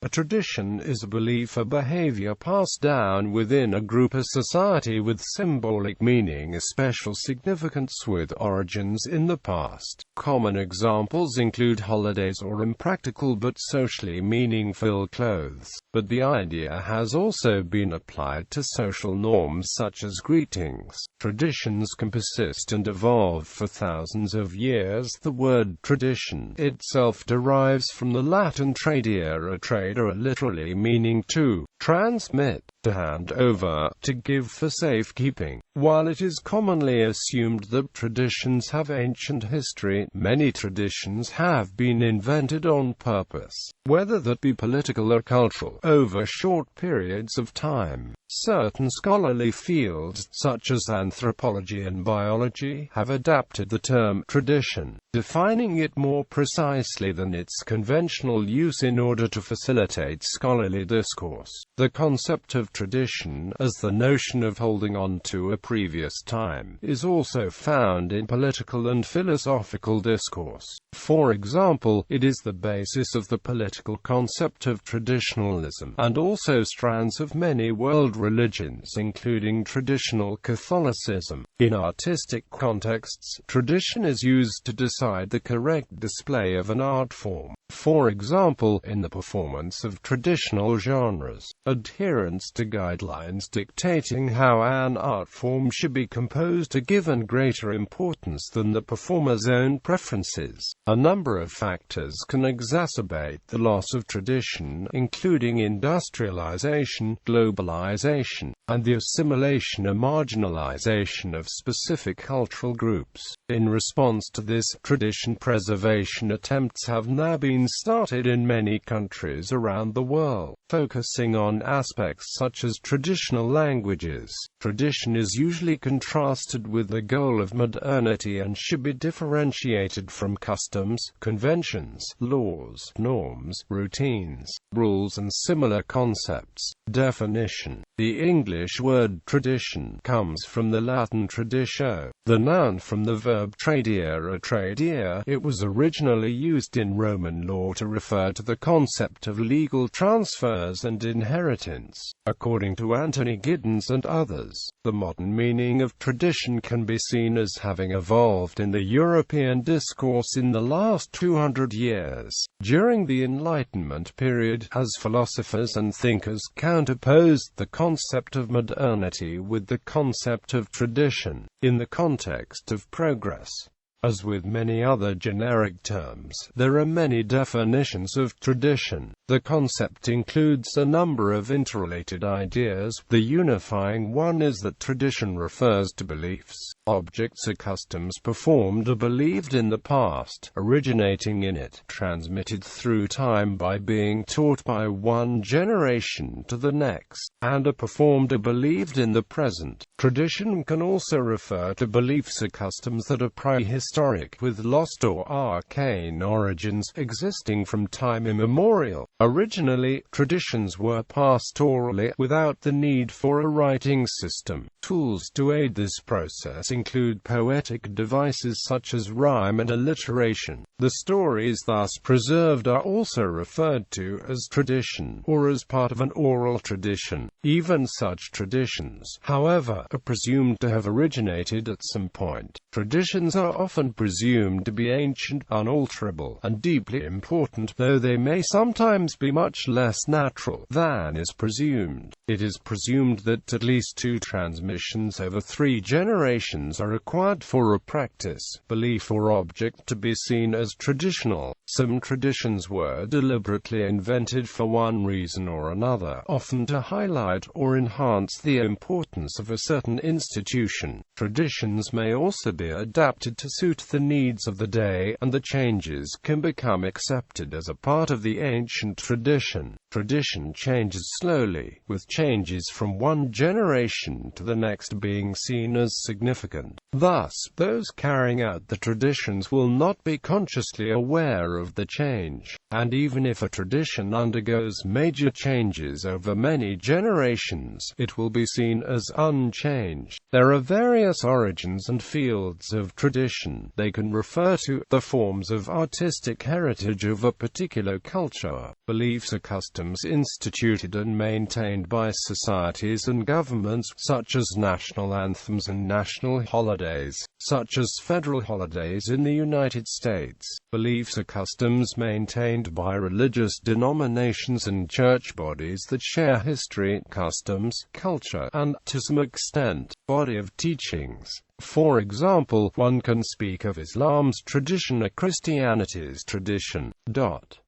A tradition is a belief or behavior passed down within a group or society with symbolic meaning or special significance with origins in the past. Common examples include holidays or impractical but socially meaningful clothes. But the idea has also been applied to social norms such as greetings. Traditions can persist and evolve for thousands of years. The word tradition itself derives from the Latin tradere, literally meaning to transmit, to hand over, to give for safekeeping. While it is commonly assumed that traditions have ancient history, many traditions have been invented on purpose, whether that be political or cultural, over short periods of time. Certain scholarly fields, such as anthropology and biology, have adapted the term tradition, defining it more precisely than its conventional use in order to facilitate scholarly discourse. The concept of tradition, as the notion of holding on to a previous time, is also found in political and philosophical discourse. For example, it is the basis of the political concept of traditionalism, and also strands of many world religions, including traditional Catholicism. In artistic contexts, tradition is used to decide the correct display of an art form. For example, in the performance of traditional genres, adherence to guidelines dictating how an art form should be composed are given greater importance than the performer's own preferences. A number of factors can exacerbate the loss of tradition, including industrialization, globalization, and the assimilation or marginalization of specific cultural groups. In response to this, tradition preservation attempts have now been started in many countries around the world, focusing on aspects such as traditional languages. Tradition is usually contrasted with the goal of modernity and should be differentiated from customs, conventions, laws, norms, routines, rules and similar concepts. Definition: the English word tradition comes from the Latin traditio, the noun from the verb tradere. It was originally used in Roman law to refer to the concept of legal transfers and inheritance. According to Anthony Giddens and others, the modern meaning of tradition can be seen as having evolved in the European discourse in the last 200 years. During the Enlightenment period, as philosophers and thinkers counterposed the concept of modernity with the concept of tradition, in the context of progress. As with many other generic terms, there are many definitions of tradition. The concept includes a number of interrelated ideas. The unifying one is that tradition refers to beliefs, objects or customs performed or believed in the past, originating in it, transmitted through time by being taught by one generation to the next, and are performed or believed in the present. Tradition can also refer to beliefs or customs that are prehistoric, with lost or arcane origins, existing from time immemorial. Originally, traditions were passed orally, without the need for a writing system. Tools to aid this process include poetic devices such as rhyme and alliteration. The stories thus preserved are also referred to as tradition, or as part of an oral tradition. Even such traditions, however, are presumed to have originated at some point. Traditions are often presumed to be ancient, unalterable, and deeply important, though they may sometimes be much less natural than is presumed. It is presumed that at least 2 transmissions over 3 generations are required for a practice, belief or object to be seen as traditional. Some traditions were deliberately invented for one reason or another, often to highlight or enhance the importance of a certain institution. Traditions may also be adapted to suit the needs of the day, and the changes can become accepted as a part of the ancient tradition. Tradition changes slowly, with changes from one generation to the next being seen as significant. Thus, those carrying out the traditions will not be consciously aware of the change, and even if a tradition undergoes major changes over many generations, it will be seen as unchanged. There are various origins and fields of tradition. They can refer to the forms of artistic heritage of a particular culture, beliefs or customs instituted and maintained by societies and governments, such as national anthems and national holidays, such as federal holidays in the United States, beliefs or customs maintained by religious denominations and church bodies that share history, customs, culture, and, to some extent, body of teachings. For example, one can speak of Islam's tradition or Christianity's tradition.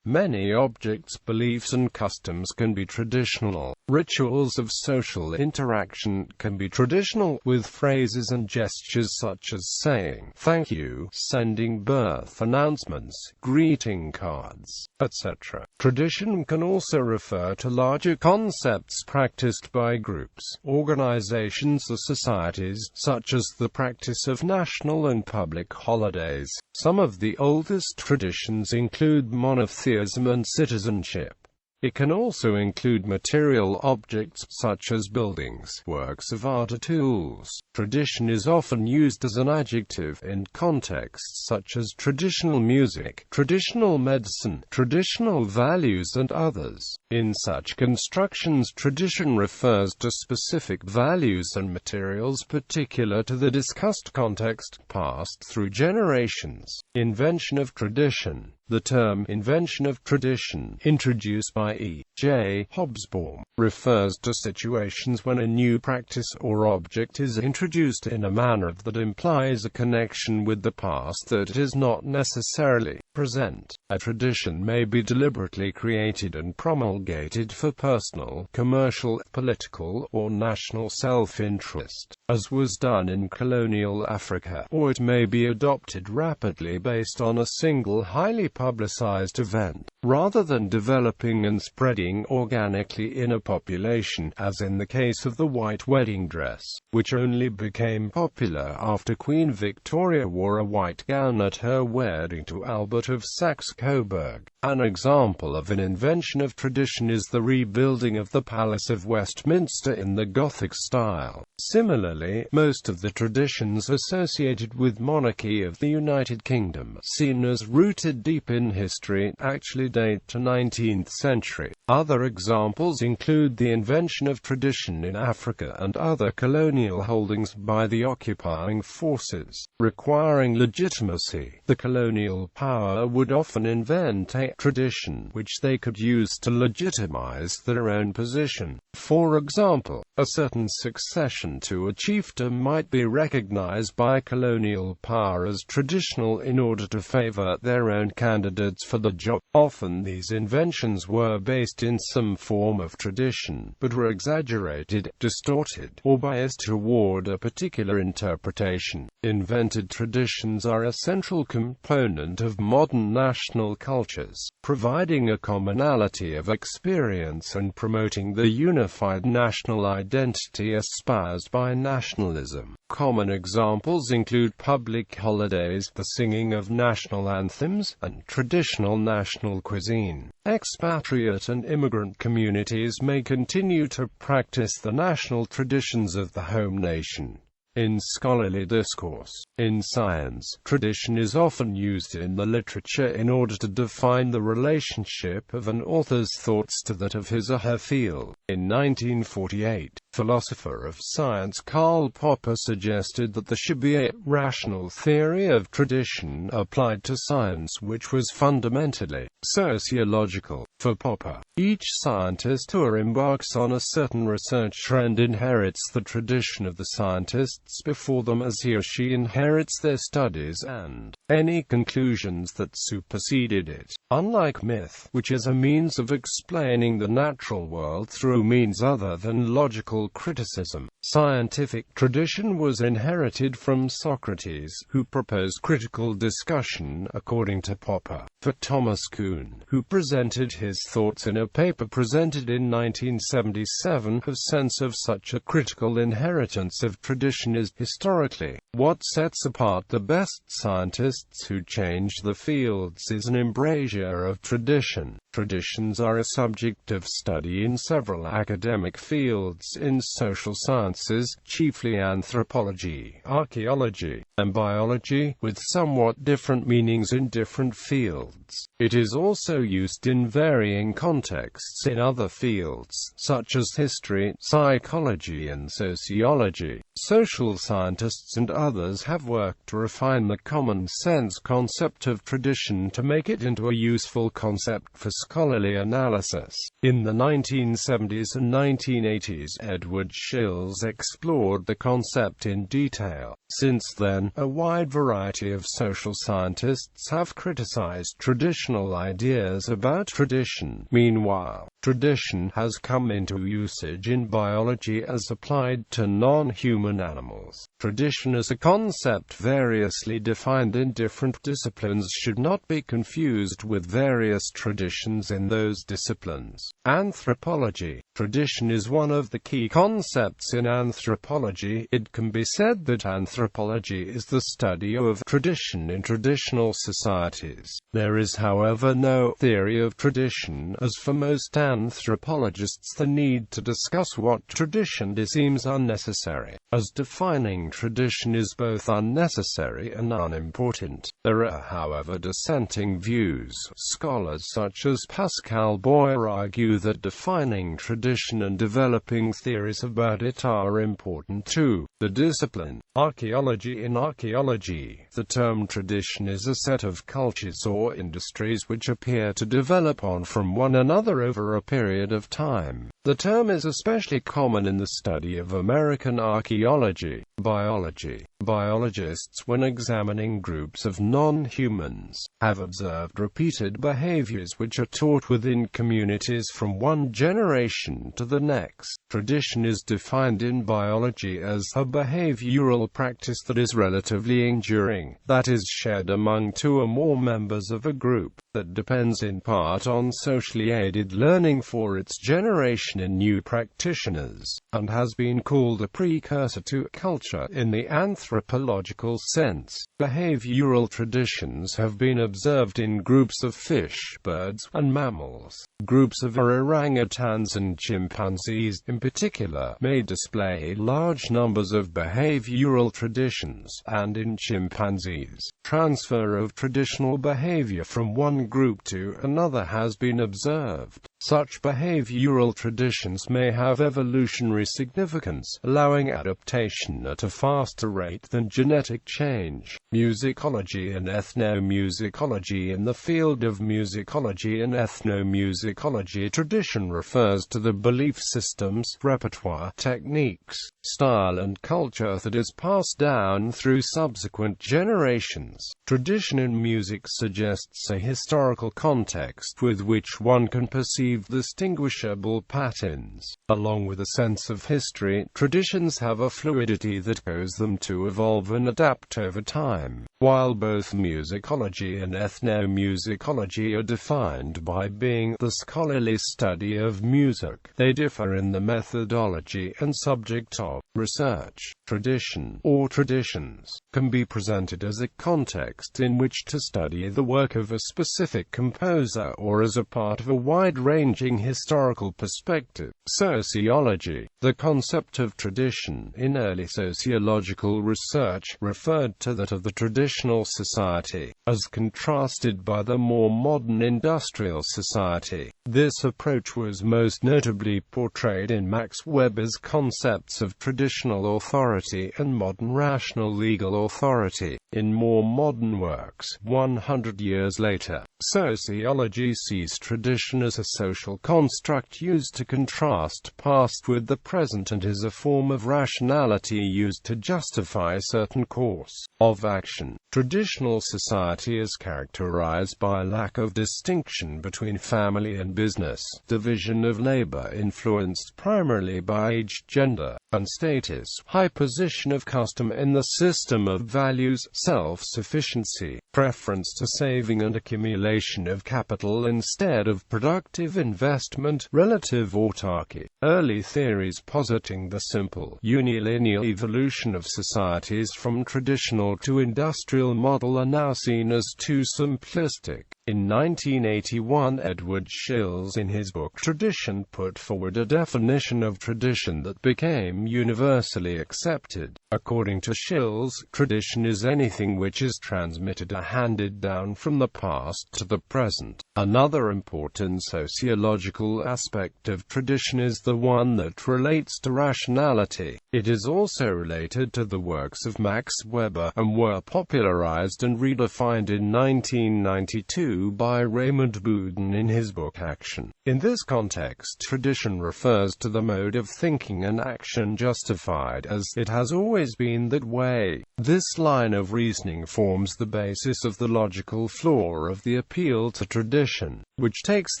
Many objects, beliefs and customs can be traditional. Rituals of social interaction can be traditional, with phrases and gestures such as saying thank you, sending birth announcements, greeting cards, etc. Tradition can also refer to larger concepts practiced by groups, organizations or societies, such as the practice of national and public holidays. Some of the oldest traditions include monotheism and citizenship. It can also include material objects, such as buildings, works of art or tools. Tradition is often used as an adjective in contexts such as traditional music, traditional medicine, traditional values and others. In such constructions, tradition refers to specific values and materials particular to the discussed context, passed through generations. Invention of tradition. The term invention of tradition, introduced by E. J. Hobsbawm, refers to situations when a new practice or object is introduced in a manner that implies a connection with the past that is not necessarily present. A tradition may be deliberately created and promulgated for personal, commercial, political, or national self-interest, as was done in colonial Africa, or it may be adopted rapidly based on a single highly publicized event, rather than developing and spreading organically in a population, as in the case of the white wedding dress, which only became popular after Queen Victoria wore a white gown at her wedding to Albert of Saxe-Coburg. An example of an invention of tradition is the rebuilding of the Palace of Westminster in the Gothic style. Similarly, most of the traditions associated with monarchy of the United Kingdom, seen as rooted deep in history, actually date to 19th century. Other examples include the invention of tradition in Africa and other colonial holdings by the occupying forces. Requiring legitimacy, the colonial power would often invent a tradition which they could use to legitimize their own position. For example, a certain succession to a chiefdom might be recognized by colonial power as traditional in order to favor their own candidates for the job. Often these inventions were based in some form of tradition, but were exaggerated, distorted, or biased toward a particular interpretation. Invented traditions are a central component of modern national cultures, providing a commonality of experience and promoting the unified national identity espoused by nationalism. Common examples include public holidays, the singing of national anthems, and traditional national cuisine. Expatriate and immigrant communities may continue to practice the national traditions of the home nation. In scholarly discourse, in science, tradition is often used in the literature in order to define the relationship of an author's thoughts to that of his or her field. In 1948, philosopher of science Karl Popper suggested that there should be a rational theory of tradition applied to science which was fundamentally sociological. For Popper, each scientist who embarks on a certain research trend inherits the tradition of the scientists before them as he or she inherits their studies and any conclusions that superseded it. Unlike myth, which is a means of explaining the natural world through through means other than logical criticism. Scientific tradition was inherited from Socrates, who proposed critical discussion, according to Popper. For Thomas Kuhn, who presented his thoughts in a paper presented in 1977, a sense of such a critical inheritance of tradition is, historically, what sets apart the best scientists who change the fields is an embrasure of tradition. Traditions are a subject of study in several academic fields in social sciences, chiefly anthropology, archaeology, and biology, with somewhat different meanings in different fields. It is also used in varying contexts in other fields, such as history, psychology and sociology. Social scientists and others have worked to refine the common-sense concept of tradition to make it into a useful concept for scholarly analysis. In the 1970s and 1980s, Edward Shills explored the concept in detail. Since then, a wide variety of social scientists have criticized traditional ideas about tradition. Meanwhile, tradition has come into usage in biology as applied to non-human animals. Tradition as a concept variously defined in different disciplines should not be confused with various traditions in those disciplines. Anthropology. Tradition is one of the key concepts in anthropology. It can be said that anthropology is the study of tradition in traditional societies. There is, however, no theory of tradition, as for most anthropologists the need to discuss what tradition is seems unnecessary, as defining tradition is both unnecessary and unimportant. There are, however, dissenting views. Scholars such as Pascal Boyer argue that defining tradition and developing theories about it are important too. The discipline, archaeology. In archaeology, the term tradition is a set of cultures or industries which appear to develop on from one another over a period of time. The term is especially common in the study of American archaeology. Biology. Biologists, when examining groups of non-humans, have observed repeated behaviors which are taught within communities from one generation to the next. Tradition is defined in biology as a behavioral practice that is relatively enduring, that is shared among two or more members of a group, that depends in part on socially aided learning for its generation in new practitioners, and has been called a precursor to culture in the anthropological sense. Behavioral traditions have been observed in groups of fish, birds, and mammals. Groups of orangutans and chimpanzees, in particular, may display large numbers of behavioral traditions, and in chimpanzees, transfer of traditional behavior from one group to another has been observed. Such behavioral traditions may have evolutionary significance, allowing adaptation at a faster rate than genetic change. Musicology and ethnomusicology. In the field of musicology and ethnomusicology, tradition refers to the belief systems, repertoire, techniques, style and culture that is passed down through subsequent generations. Tradition in music suggests a historical context with which one can perceive distinguishable patterns. Along with a sense of history, traditions have a fluidity that causes them to evolve and adapt over time. While both musicology and ethnomusicology are defined by being the scholarly study of music, they differ in the methodology and subject of research. Tradition, or traditions, can be presented as a context in which to study the work of a specific composer or as a part of a wide-ranging historical perspective. Sociology. The concept of tradition in early sociological research referred to that of the traditional society, as contrasted by the more modern industrial society. This approach was most notably portrayed in Max Weber's concepts of traditional authority and modern rational legal authority. In more modern works, 100 years later, sociology sees tradition as a social construct used to contrast past with the present and is a form of rationality used to justify certain course of action. Traditional society is characterized by a lack of distinction between family and business, division of labor influenced primarily by age, gender, and status, high position of custom in the system of values, self-sufficiency, preference to saving and accumulation of capital instead of productive investment, relative autarky. Early theories positing the simple, unilinear evolution of societies from traditional to industrial model are now seen as too simplistic. In 1981, Edward Shills in his book Tradition put forward a definition of tradition that became universally accepted. According to Shills, tradition is anything which is transmitted or handed down from the past to the present. Another important sociological aspect of tradition is the one that relates to rationality. It is also related to the works of Max Weber, and were popularized and redefined in 1992 by Raymond Boudin in his book Action. In this context, tradition refers to the mode of thinking and action justified as it has always been that way. This line of reasoning forms the basis of the logical flaw of the appeal to tradition, which takes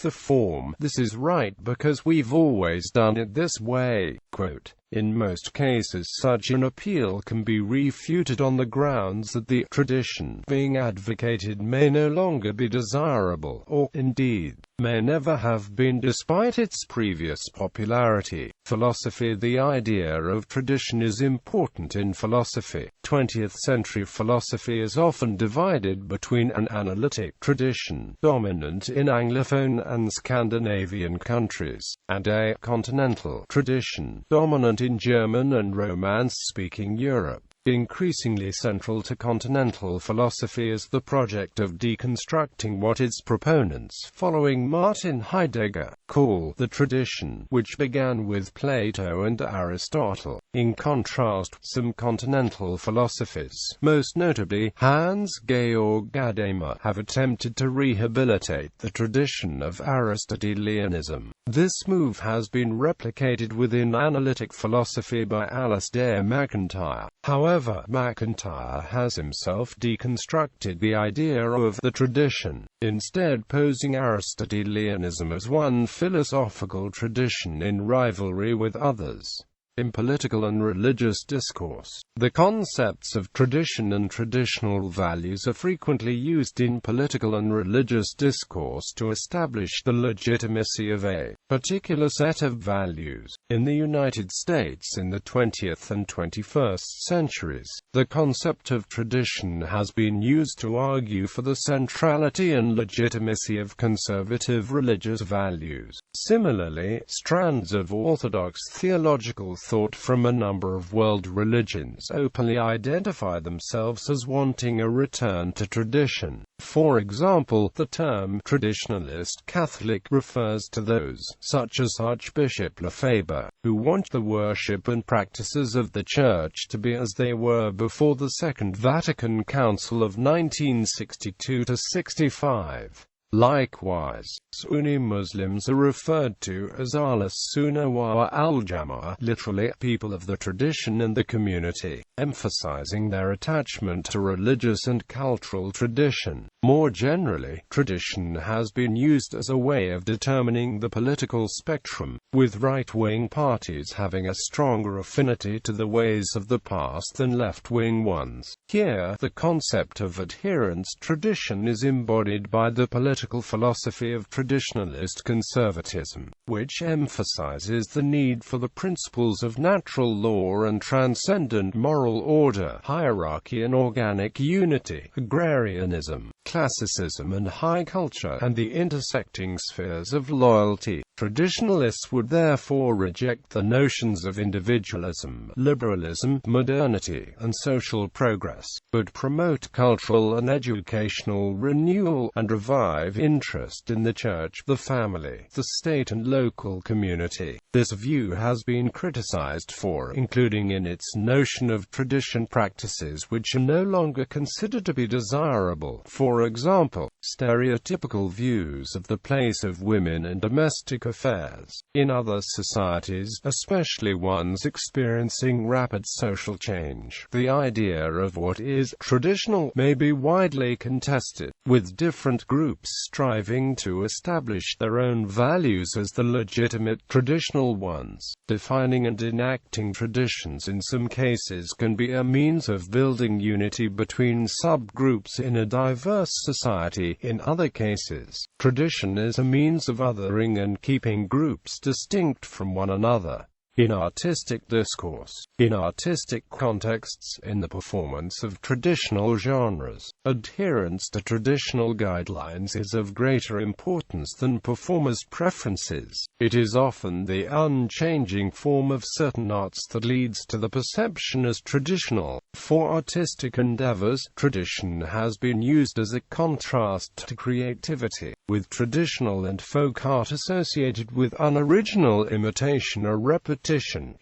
the form, "This is right because we've always done it this way." Quote, "In most cases such an appeal can be refuted on the grounds that the tradition being advocated may no longer be desirable, or, indeed, may never have been despite its previous popularity." Philosophy. The idea of tradition is important in philosophy. 20th century philosophy is often divided between an analytic tradition, dominant in Anglophone and Scandinavian countries, and a continental tradition, dominant in German and Romance-speaking Europe. Increasingly central to continental philosophy is the project of deconstructing what its proponents, following Martin Heidegger, call the tradition, which began with Plato and Aristotle. In contrast, some continental philosophies, most notably Hans-Georg Gadamer, have attempted to rehabilitate the tradition of Aristotelianism. This move has been replicated within analytic philosophy by Alasdair MacIntyre. However, MacIntyre has himself deconstructed the idea of the tradition, instead posing Aristotelianism as one philosophical tradition in rivalry with others. In political and religious discourse, the concepts of tradition and traditional values are frequently used in political and religious discourse to establish the legitimacy of a particular set of values. In the United States in the 20th and 21st centuries, the concept of tradition has been used to argue for the centrality and legitimacy of conservative religious values. Similarly, strands of orthodox theological thought from a number of world religions openly identify themselves as wanting a return to tradition. For example, the term traditionalist Catholic refers to those, such as Archbishop Lefebvre, who want the worship and practices of the Church to be as they were before the Second Vatican Council of 1962–65. Likewise, Sunni Muslims are referred to as Ahl-Sunnah wa al-Jama'ah, literally, people of the tradition and the community, emphasizing their attachment to religious and cultural tradition. More generally, tradition has been used as a way of determining the political spectrum, with right-wing parties having a stronger affinity to the ways of the past than left-wing ones. Here, the concept of adherence to tradition is embodied by the political philosophy of traditionalist conservatism, which emphasizes the need for the principles of natural law and transcendent moral order, hierarchy and organic unity, agrarianism, classicism and high culture, and the intersecting spheres of loyalty. Traditionalists would therefore reject the notions of individualism, liberalism, modernity, and social progress, but promote cultural and educational renewal, and revive interest in the church, the family, the state and local community. This view has been criticized for including in its notion of tradition practices which are no longer considered to be desirable. For example, stereotypical views of the place of women in domestic affairs. In other societies, especially ones experiencing rapid social change, the idea of what is traditional may be widely contested, with different groups striving to establish their own values as the legitimate traditional ones. Defining and enacting traditions in some cases can be a means of building unity between subgroups in a diverse society. In other cases, tradition is a means of othering and keeping groups distinct from one another. In artistic discourse, in artistic contexts, in the performance of traditional genres, adherence to traditional guidelines is of greater importance than performers' preferences. It is often the unchanging form of certain arts that leads to the perception as traditional. For artistic endeavors, tradition has been used as a contrast to creativity, with traditional and folk art associated with unoriginal imitation or repetition,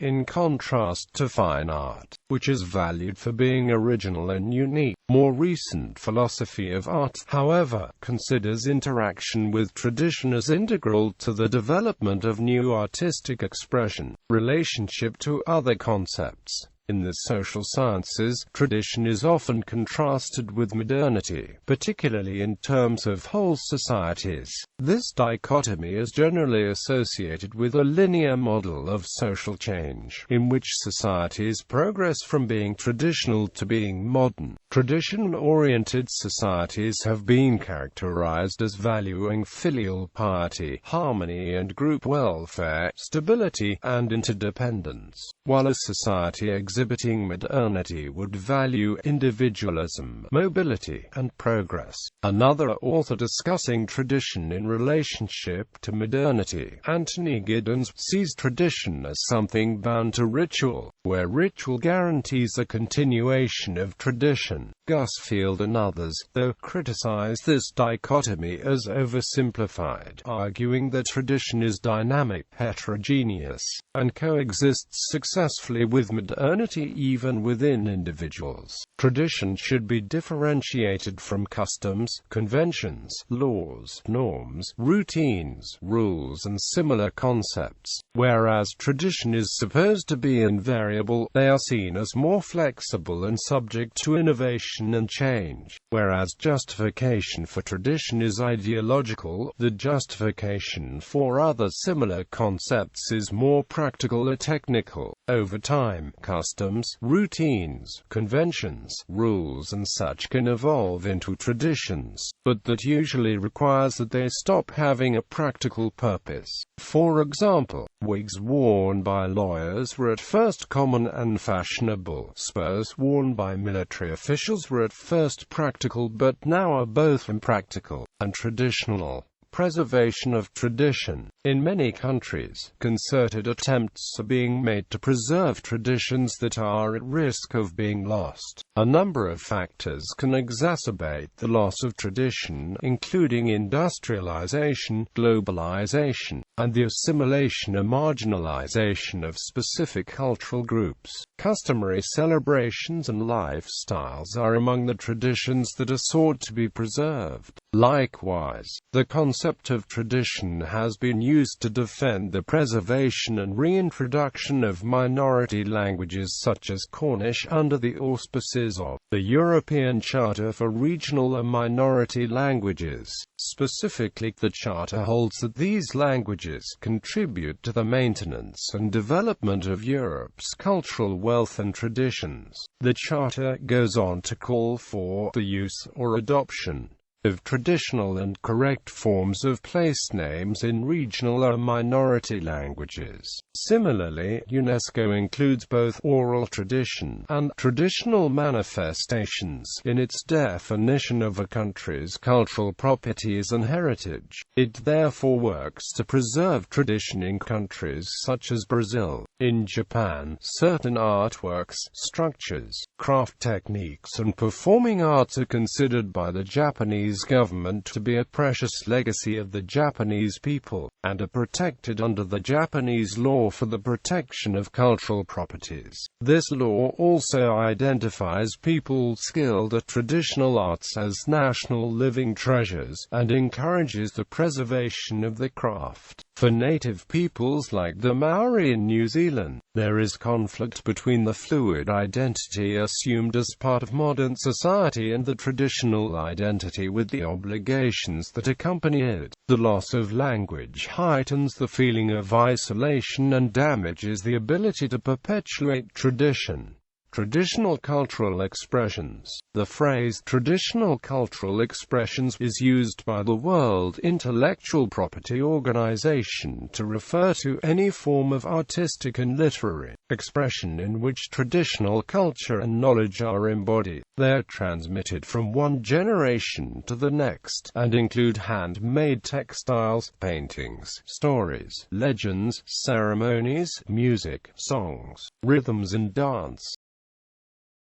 in contrast to fine art, which is valued for being original and unique. More recent philosophy of art, however, considers interaction with tradition as integral to the development of new artistic expression. Relationship to other concepts. In the social sciences, tradition is often contrasted with modernity, particularly in terms of whole societies. This dichotomy is generally associated with a linear model of social change, in which societies progress from being traditional to being modern. Tradition-oriented societies have been characterized as valuing filial piety, harmony and group welfare, stability, and interdependence, while a society exhibiting modernity would value individualism, mobility, and progress. Another author discussing tradition in relationship to modernity, Anthony Giddens, sees tradition as something bound to ritual, where ritual guarantees a continuation of tradition. Gusfield and others, though, criticize this dichotomy as oversimplified, arguing that tradition is dynamic, heterogeneous, and coexists successfully with modernity even within individuals. Tradition should be differentiated from customs, conventions, laws, norms, routines, rules and similar concepts. Whereas tradition is supposed to be invariable, they are seen as more flexible and subject to innovation and change. Whereas justification for tradition is ideological, the justification for other similar concepts is more practical or technical. Over time, customs, routines, conventions, rules and such can evolve into traditions, but that usually requires that they stop having a practical purpose. For example, wigs worn by lawyers were at first common and fashionable. Spurs worn by military officials were at first practical but now are both impractical and traditional. Preservation of tradition. In many countries, concerted attempts are being made to preserve traditions that are at risk of being lost. A number of factors can exacerbate the loss of tradition, including industrialization, globalization, and the assimilation or marginalization of specific cultural groups. Customary celebrations and lifestyles are among the traditions that are sought to be preserved. Likewise, the concept of tradition has been used to defend the preservation and reintroduction of minority languages such as Cornish under the auspices of the European Charter for Regional and Minority Languages. Specifically, the Charter holds that these languages contribute to the maintenance and development of Europe's cultural wealth and traditions. The Charter goes on to call for the use or adoption of traditional and correct forms of place names in regional or minority languages. Similarly, UNESCO includes both oral tradition and traditional manifestations in its definition of a country's cultural properties and heritage. It therefore works to preserve tradition in countries such as Brazil. In Japan, certain artworks, structures, craft techniques and performing arts are considered by the Japanese Japanese government to be a precious legacy of the Japanese people, and are protected under the Japanese law for the protection of cultural properties. This law also identifies people skilled at traditional arts as national living treasures, and encourages the preservation of the craft. For native peoples like the Maori in New Zealand, there is conflict between the fluid identity assumed as part of modern society and the traditional identity with the obligations that accompany it. The loss of language heightens the feeling of isolation and damages the ability to perpetuate tradition. Traditional cultural expressions. The phrase traditional cultural expressions is used by the World Intellectual Property Organization to refer to any form of artistic and literary expression in which traditional culture and knowledge are embodied. They are transmitted from one generation to the next, and include handmade textiles, paintings, stories, legends, ceremonies, music, songs, rhythms and dance.